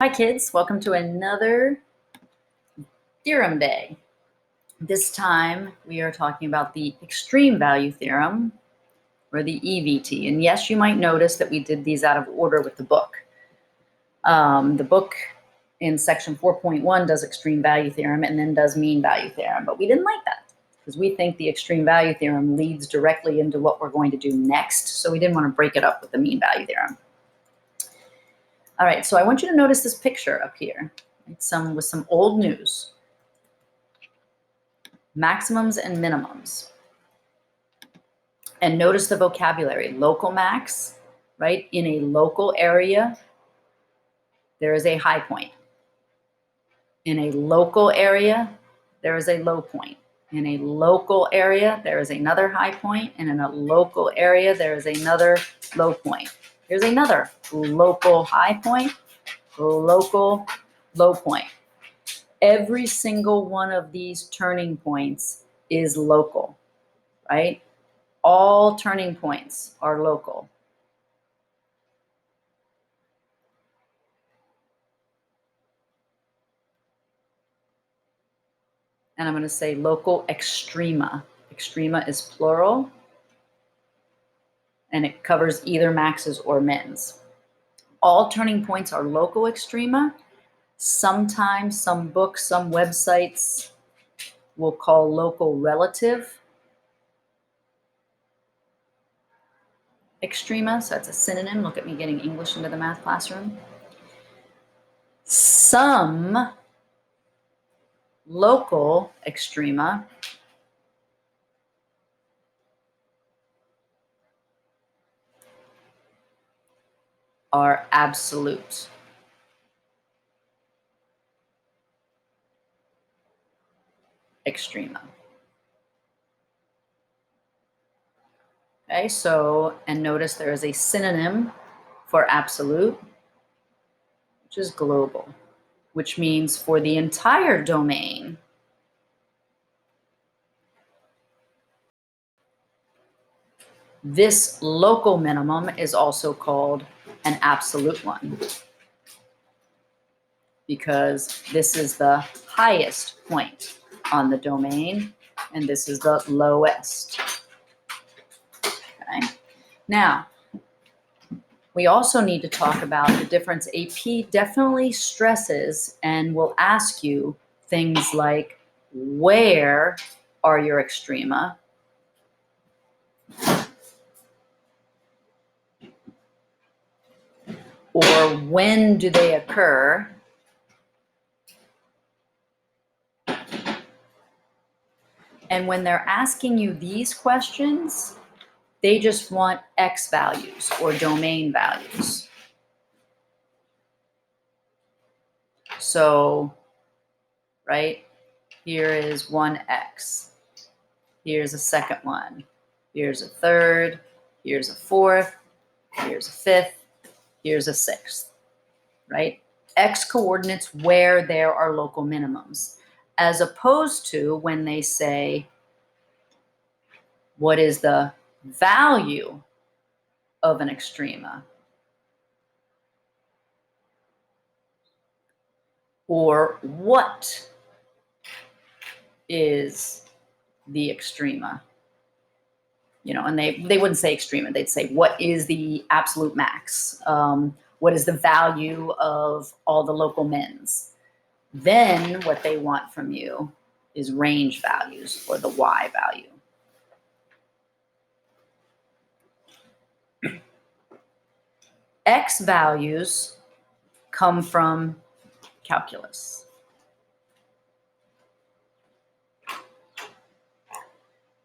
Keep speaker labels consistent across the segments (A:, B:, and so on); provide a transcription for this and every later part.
A: Hi kids, welcome to another theorem day. This time we are talking about the extreme value theorem, or the EVT. And yes, you might notice that we did these out of order with the book. The book in section 4.1 does extreme value theorem and then does mean value theorem, but we didn't like that because we think the extreme value theorem leads directly into what we're going to do next, so we didn't want to break it up with the mean value theorem. All right, so I want you to notice this picture up here. It's with some old news. Maximums and minimums. And notice the vocabulary. Local max, right? In a local area, there is a high point. In a local area, there is a low point. In a local area, there is another high point. And in a local area, there is another low point. Here's another local high point, local low point. Every single one of these turning points is local, right? All turning points are local. And I'm going to say local extrema. Extrema is plural, and it covers either maxes or mins. All turning points are local extrema. Sometimes some books, some websites will call local relative extrema. So that's a synonym. Look at me getting English into the math classroom. Some local extrema are absolute. Extrema. Okay, so, and notice there is a synonym for absolute, which is global, which means for the entire domain, this local minimum is also called an absolute one, because this is the highest point on the domain, and this is the lowest. Okay. Now, we also need to talk about the difference. AP definitely stresses and will ask you things like, where are your extrema? Or when do they occur? And when they're asking you these questions, they just want X values or domain values. So, right, here is 1X. Here's a second one. Here's a third. Here's a fourth. Here's a fifth. Here's a sixth, right? X coordinates where there are local minimums, as opposed to when they say, what is the value of an extrema? Or what is the extrema? You know, and they wouldn't say extrema, they'd say, what is the absolute max? What is the value of all the local mins? Then what they want from you is range values, or the Y value. X values come from calculus.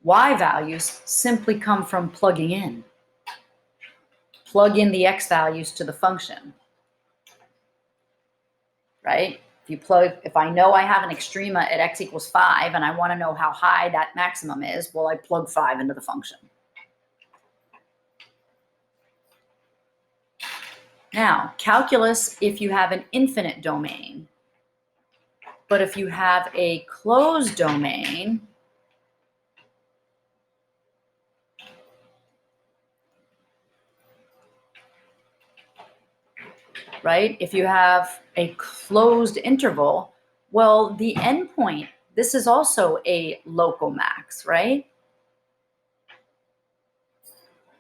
A: Y values simply come from plugging in. Plug in the X values to the function, right? If I know I have an extrema at X equals 5 and I want to know how high that maximum is, well, I plug 5 into the function. Now, calculus, if you have an infinite domain, but if you have a closed domain, right? If you have a closed interval, well, the endpoint, this is also a local max, right?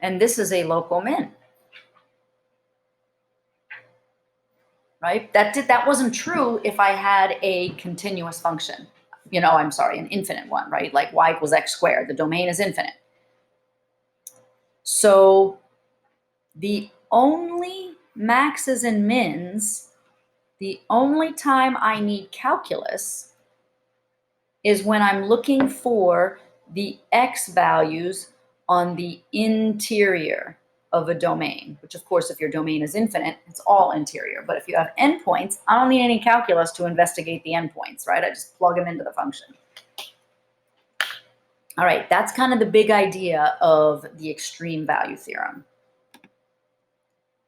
A: And this is a local min, right? That wasn't true if I had a continuous function. I'm sorry, an infinite one, right? Like y equals x squared. The domain is infinite. So the only maxes and mins, the only time I need calculus is when I'm looking for the x values on the interior of a domain, which of course, if your domain is infinite, it's all interior. But if you have endpoints, I don't need any calculus to investigate the endpoints, right? I just plug them into the function. All right, that's kind of the big idea of the extreme value theorem.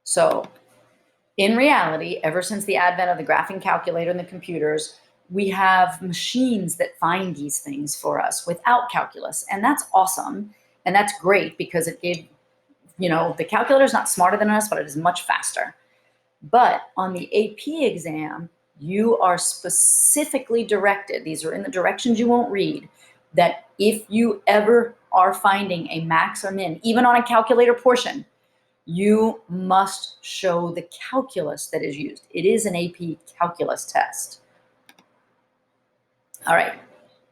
A: So in reality, ever since the advent of the graphing calculator and the computers, we have machines that find these things for us without calculus. And that's awesome. And that's great because it gave, the calculator is not smarter than us, but it is much faster. But on the AP exam, you are specifically directed, these are in the directions you won't read, that if you ever are finding a max or min, even on a calculator portion, you must show the calculus that is used. It is an AP calculus test. All right,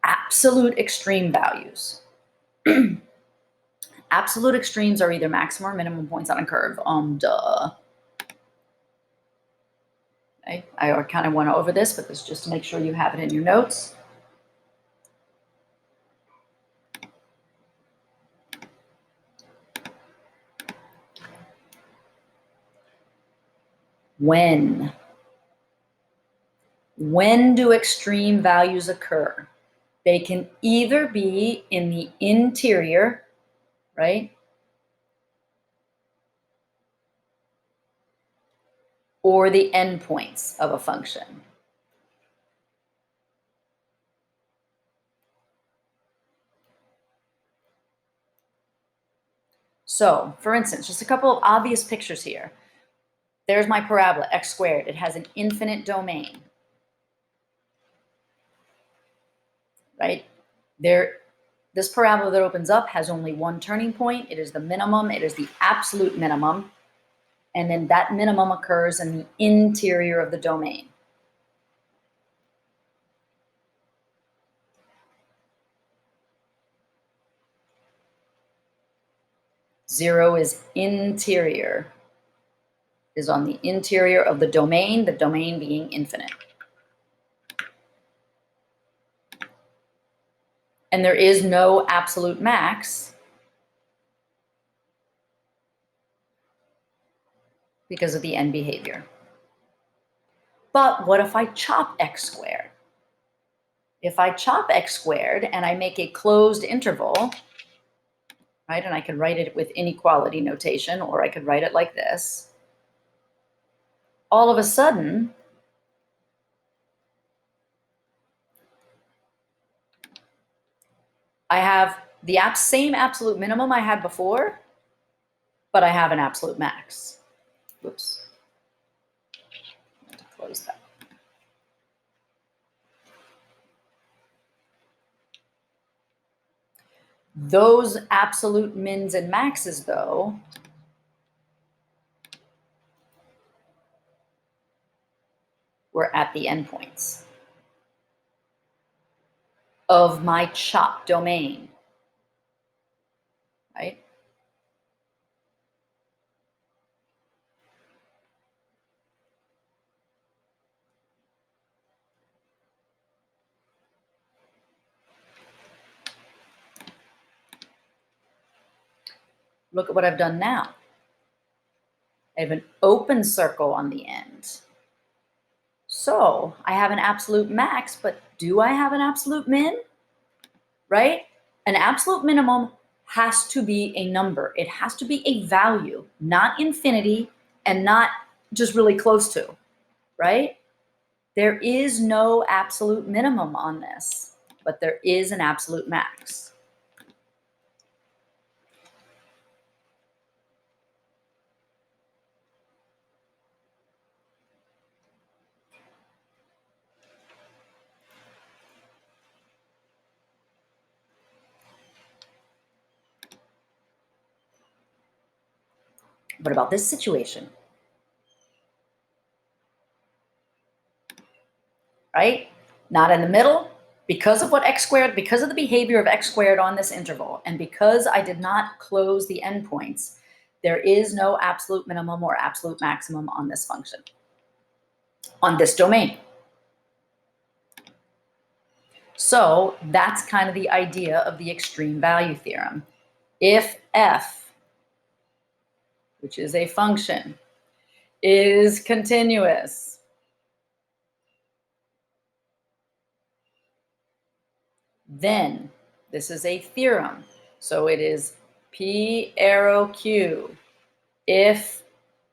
A: absolute extreme values. Absolute extremes are either maximum or minimum points on a curve. Duh. Okay. I kind of went over this, but this is just to make sure you have it in your notes. When do extreme values occur? They can either be in the interior, right? Or the endpoints of a function. So, for instance, just a couple of obvious pictures here. There's my parabola, x squared. It has an infinite domain, right? This parabola that opens up has only one turning point. It is the minimum. It is the absolute minimum. And then that minimum occurs in the interior of the domain. Zero is interior, is on the interior of the domain being infinite. And there is no absolute max because of the end behavior. But what if I chop x squared? If I chop x squared and I make a closed interval, right, and I can write it with inequality notation, or I could write it like this, all of a sudden, I have the same absolute minimum I had before, but I have an absolute max. Whoops. I have to close that. Those absolute mins and maxes, though, were at the endpoints of my chop domain, right? Look at what I've done now. I have an open circle on the end. So I have an absolute max, but do I have an absolute min? Right? An absolute minimum has to be a number. It has to be a value, not infinity and not just really close to, right? There is no absolute minimum on this, but there is an absolute max. What about this situation? Right? Not in the middle. Because of what x squared, because of the behavior of x squared on this interval, and because I did not close the endpoints, there is no absolute minimum or absolute maximum on this function, on this domain. So that's kind of the idea of the extreme value theorem. If f, which is a function, is continuous, then this is a theorem. So it is P arrow Q, if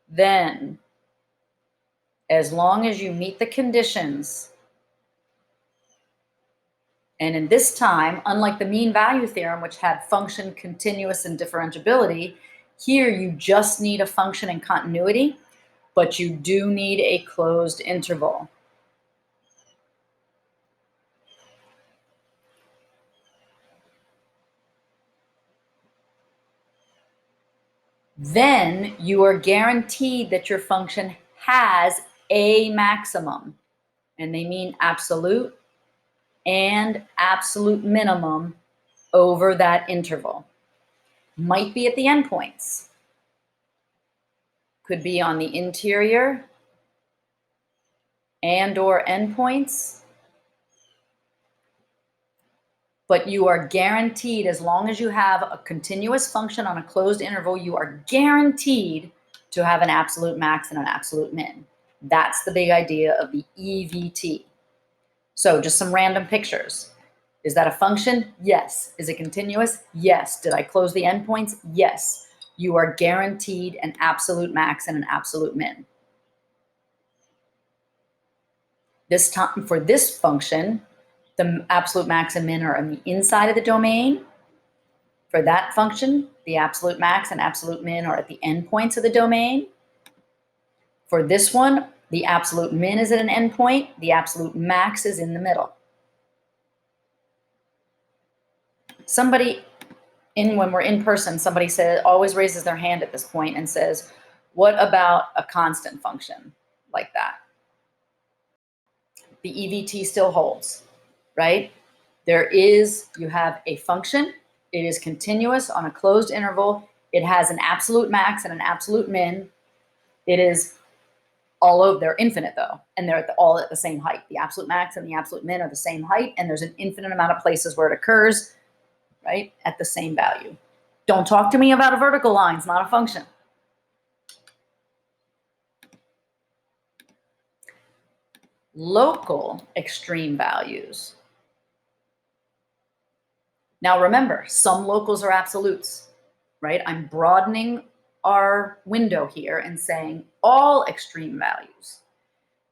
A: then, as long as you meet the conditions. And in this time, unlike the mean value theorem, which had function, continuous, and differentiability, here you just need a function and continuity, but you do need a closed interval. Then you are guaranteed that your function has a maximum, and they mean absolute and absolute minimum over that interval. Might be at the endpoints, could be on the interior and or endpoints, but you are guaranteed, as long as you have a continuous function on a closed interval, you are guaranteed to have an absolute max and an absolute min. That's the big idea of the EVT. So just some random pictures. Is that a function? Yes. Is it continuous? Yes. Did I close the endpoints? Yes. You are guaranteed an absolute max and an absolute min. This time, for this function, the absolute max and min are on the inside of the domain. For that function, the absolute max and absolute min are at the endpoints of the domain. For this one, the absolute min is at an endpoint, the absolute max is in the middle. Somebody, when we're in person, somebody always raises their hand at this point and says, what about a constant function like that? The EVT still holds, right? You have a function, it is continuous on a closed interval, it has an absolute max and an absolute min. It is all over, they're infinite though, and they're all at the same height. The absolute max and the absolute min are the same height, and there's an infinite amount of places where it occurs, right, at the same value. Don't talk to me about a vertical line, it's not a function. Local extreme values. Now remember, some locals are absolutes, right? I'm broadening our window here and saying all extreme values.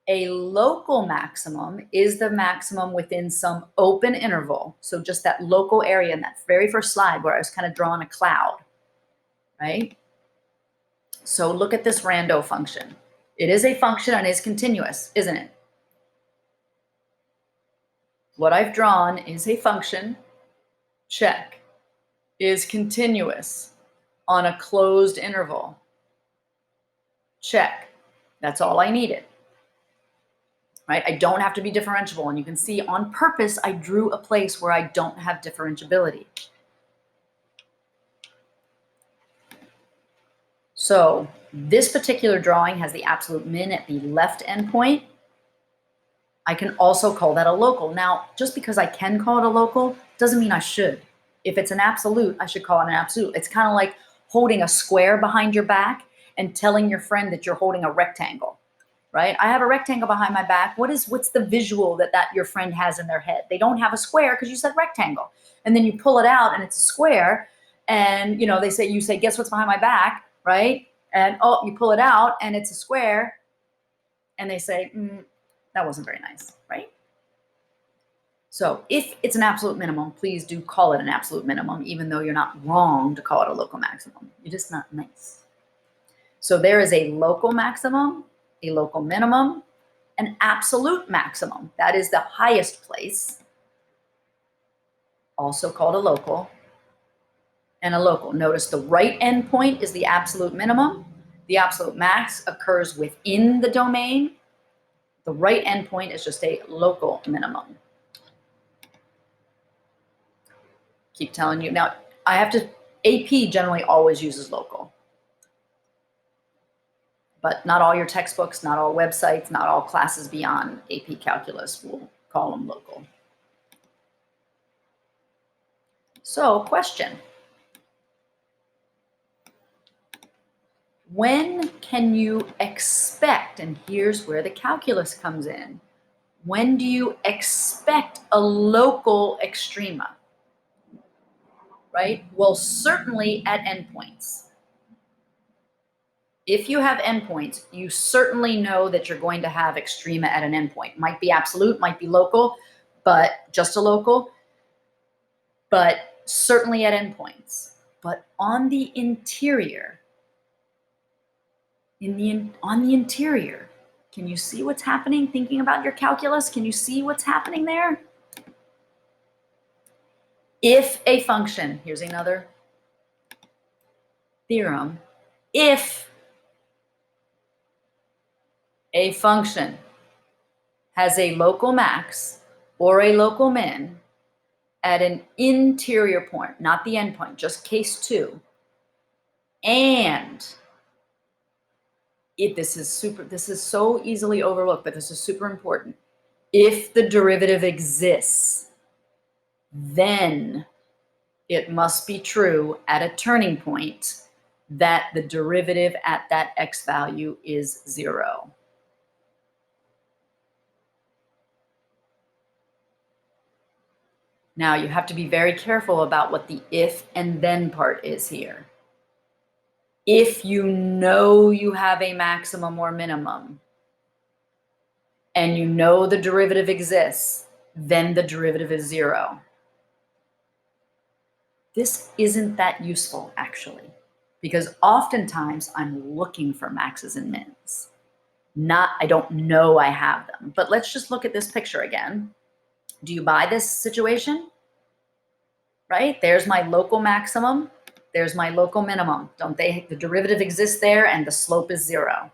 A: A local maximum is the maximum within some open interval. So just that local area in that very first slide where I was kind of drawing a cloud, right? So look at this rando function. It is a function and is continuous, isn't it? What I've drawn is a function, check, is continuous on a closed interval, check. That's all I needed, right? I don't have to be differentiable, and you can see on purpose I drew a place where I don't have differentiability. So this particular drawing has the absolute min at the left endpoint. I can also call that a local. Now, just because I can call it a local doesn't mean I should. If it's an absolute, I should call it an absolute. It's kind of like holding a square behind your back and telling your friend that you're holding a rectangle, right? I have a rectangle behind my back. What's the visual that your friend has in their head? They don't have a square because you said rectangle. And then you pull it out and it's a square, and you say, guess what's behind my back, right? And oh, you pull it out and it's a square, and they say, that wasn't very nice, right? So if it's an absolute minimum, please do call it an absolute minimum, even though you're not wrong to call it a local maximum. You're just not nice. So there is a local maximum, a local minimum, an absolute maximum. That is the highest place, also called a local, and a local. Notice the right endpoint is the absolute minimum, the absolute max occurs within the domain. The right endpoint is just a local minimum. Keep telling you. Now, AP generally always uses local. But not all your textbooks, not all websites, not all classes beyond AP Calculus will call them local. So, question. When can you expect, and here's where the calculus comes in, when do you expect a local extrema? Right? Well, certainly at endpoints. If you have endpoints, you certainly know that you're going to have extrema at an endpoint. Might be absolute, might be local, but just a local, but certainly at endpoints. But on the interior, on the interior, can you see what's happening? Thinking about your calculus, can you see what's happening there? If a function, here's another theorem, if a function has a local max or a local min at an interior point, not the endpoint, just case 2, and this is so easily overlooked, but this is super important. If the derivative exists, then it must be true at a turning point that the derivative at that x value is 0. Now, you have to be very careful about what the if and then part is here. If you know you have a maximum or minimum, and you know the derivative exists, then the derivative is 0. This isn't that useful, actually, because oftentimes I'm looking for maxes and mins. I don't know I have them. But let's just look at this picture again. Do you buy this situation? Right? There's my local maximum. There's my local minimum. The derivative exists there and the slope is 0.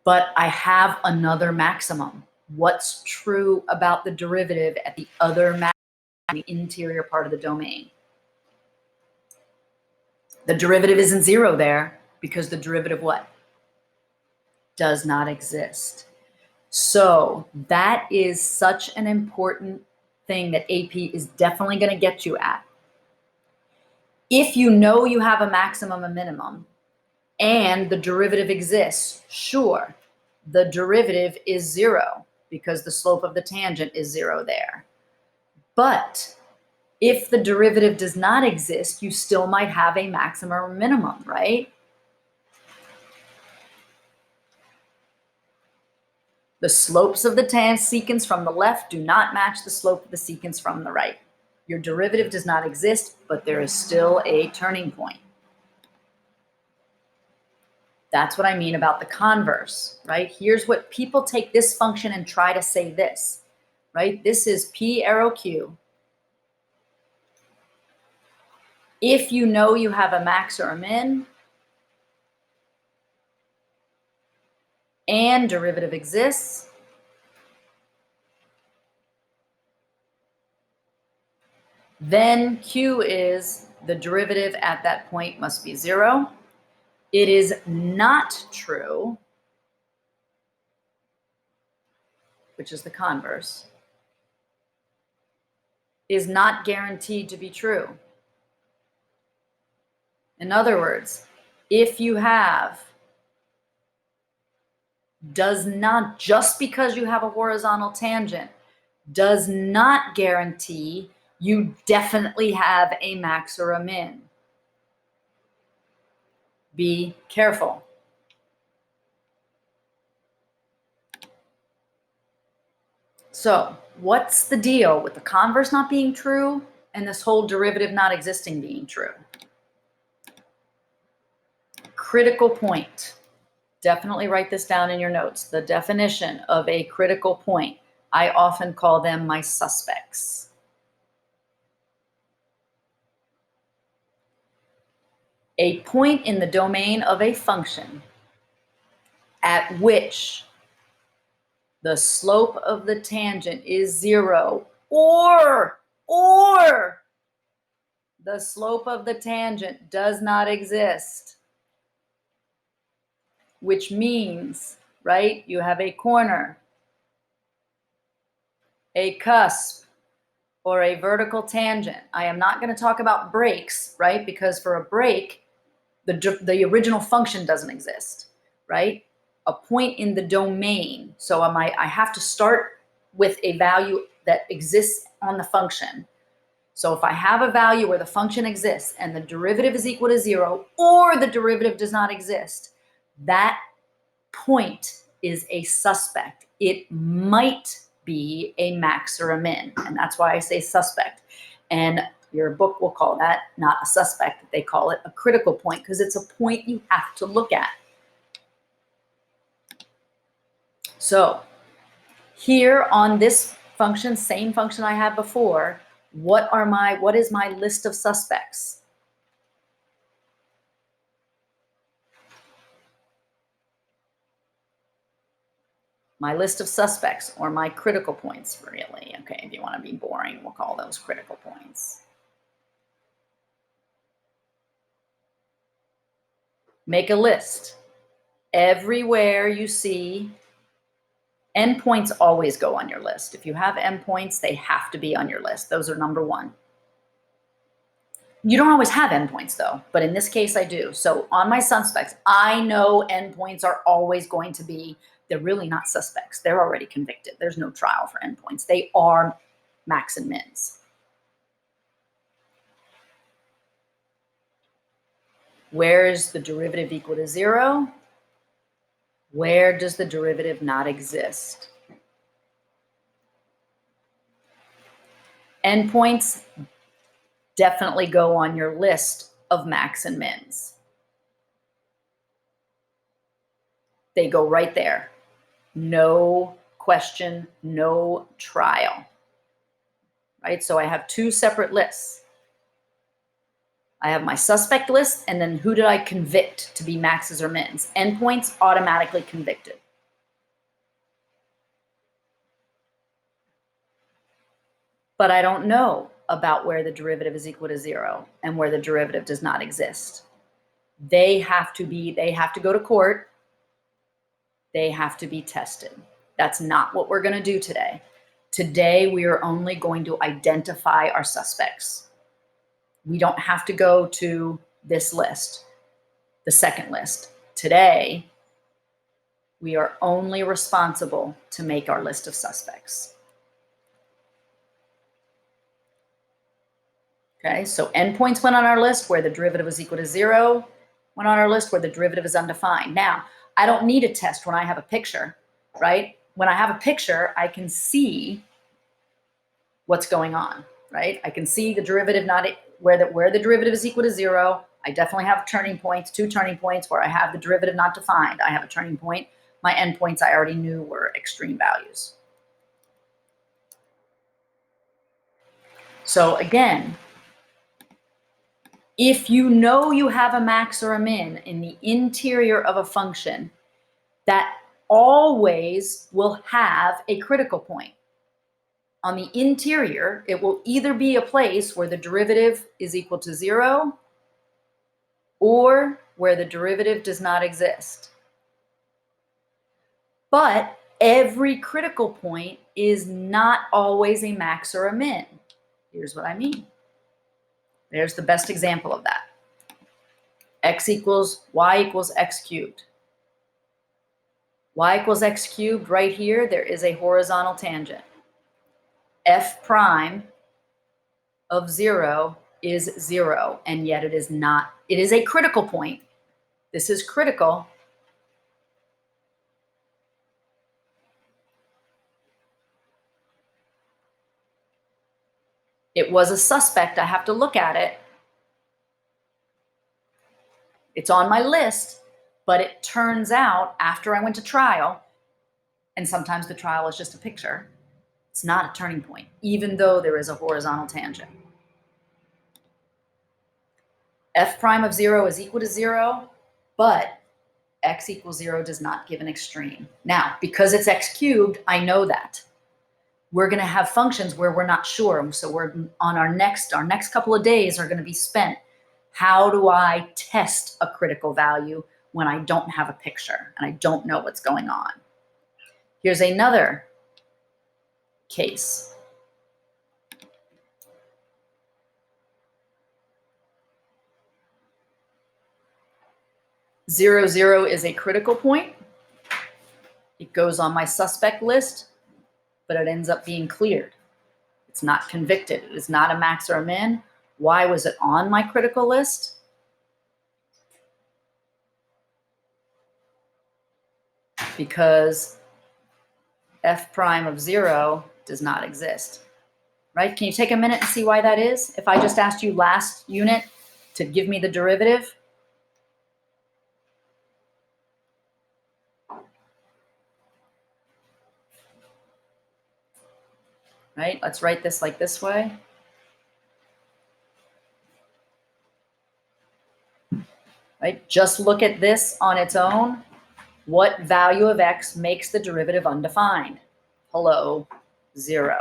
A: But I have another maximum. What's true about the derivative at the other maximum, the interior part of the domain? The derivative isn't 0 there because the derivative what? Does not exist. So that is such an important thing that AP is definitely going to get you at. If you know you have a maximum and minimum and the derivative exists, sure, the derivative is 0 because the slope of the tangent is 0 there. But if the derivative does not exist, you still might have a maximum or minimum, right? The slopes of the secants from the left do not match the slope of the secants from the right. Your derivative does not exist, but there is still a turning point. That's what I mean about the converse, right? Here's what people take this function and try to say this, right? This is P arrow Q. If you know you have a max or a min, and derivative exists, then Q is the derivative at that point must be 0. It is not true, which is the converse, is not guaranteed to be true. In other words, if you have, does not, just because you have a horizontal tangent, does not guarantee you definitely have a max or a min. Be careful. So, what's the deal with the converse not being true and this whole derivative not existing being true? Critical point. Definitely write this down in your notes. The definition of a critical point. I often call them my suspects. A point in the domain of a function at which the slope of the tangent is 0, or the slope of the tangent does not exist, which means, right, you have a corner, a cusp, or a vertical tangent. I am not going to talk about breaks, right, because for a break, the original function doesn't exist, right? A point in the domain. So I have to start with a value that exists on the function. So if I have a value where the function exists and the derivative is equal to 0, or the derivative does not exist, that point is a suspect. It might be a max or a min, and that's why I say suspect. And your book will call that not a suspect. They call it a critical point because it's a point you have to look at. So here on this function, same function I had before, what is my list of suspects? My list of suspects, or my critical points, really. Okay, if you want to be boring, we'll call those critical points. Make a list. Everywhere you see endpoints, always go on your list. If you have endpoints, they have to be on your list. Those are number one. You don't always have endpoints though, but in this case I do. So on my suspects, I know endpoints are always going to be, they're really not suspects. They're already convicted. There's no trial for endpoints. They are max and mins. Where is the derivative equal to 0? Where does the derivative not exist? Endpoints definitely go on your list of max and mins. They go right there. No question, no trial. Right? So I have two separate lists. I have my suspect list, and then who did I convict to be maxes or mins? Endpoints automatically convicted. But I don't know about where the derivative is equal to 0 and where the derivative does not exist. They have to go to court. They have to be tested. That's not what we're going to do today. Today, we are only going to identify our suspects. We don't have to go to this list, the second list. Today, we are only responsible to make our list of suspects. Okay, so endpoints went on our list where the derivative was equal to 0, went on our list where the derivative is undefined. Now, I don't need a test when I have a picture, right? When I have a picture, I can see what's going on, right? I can see the derivative where the derivative is equal to 0. I definitely have turning points, two turning points where I have the derivative not defined. I have a turning point. My endpoints I already knew were extreme values. So again, if you know you have a max or a min in the interior of a function, that always will have a critical point. On the interior, it will either be a place where the derivative is equal to 0 or where the derivative does not exist. But every critical point is not always a max or a min. Here's what I mean. There's the best example of that. X equals y equals x cubed. Y equals x cubed, right here, there is a horizontal tangent. F prime of 0 is 0, and yet it is not. It is a critical point. This is critical. It was a suspect. I have to look at it. It's on my list, but it turns out after I went to trial, and sometimes the trial is just a picture, it's not a turning point, even though there is a horizontal tangent. f prime of 0 is equal to 0, but x equals 0 does not give an extreme. Now, because it's x cubed, I know that. We're going to have functions where we're not sure. So we're on our next couple of days are going to be spent. How do I test a critical value when I don't have a picture and I don't know what's going on? Here's another case. Zero, zero is a critical point. It goes on my suspect list, but it ends up being cleared. It's not convicted. It is not a max or a min. Why was it on my critical list? Because f prime of 0 does not exist, right? Can you take a minute and see why that is? If I just asked you last unit to give me the derivative, right? Let's write this like this way. Right? Just look at this on its own. What value of x makes the derivative undefined? Hello, 0.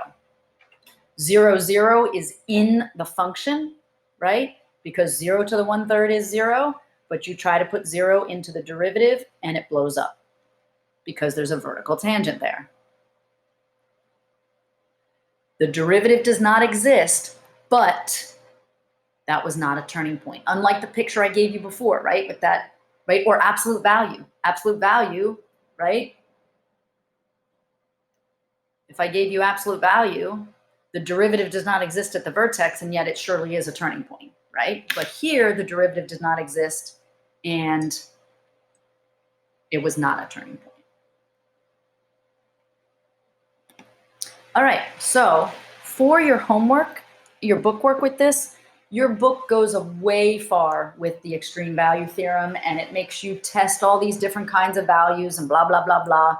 A: 0, 0 is in the function, right? Because 0 to the 1/3 is 0, but you try to put 0 into the derivative and it blows up because there's a vertical tangent there. The derivative does not exist, but that was not a turning point. Unlike the picture I gave you before, right? With that, right? Or absolute value. Absolute value, right? If I gave you absolute value, the derivative does not exist at the vertex, and yet it surely is a turning point, right? But here, the derivative does not exist, and it was not a turning point. All right, so for your homework, your book work with this, your book goes way far with the extreme value theorem, and it makes you test all these different kinds of values and blah, blah, blah, blah.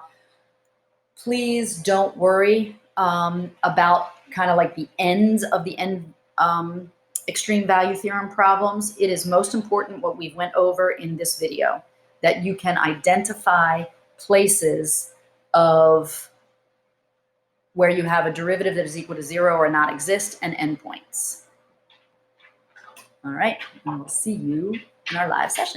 A: Please don't worry about kind of like the ends of the extreme value theorem problems. It is most important what we've went over in this video, that you can identify places of where you have a derivative that is equal to 0 or not exist and endpoints. All right, and we'll see you in our live session.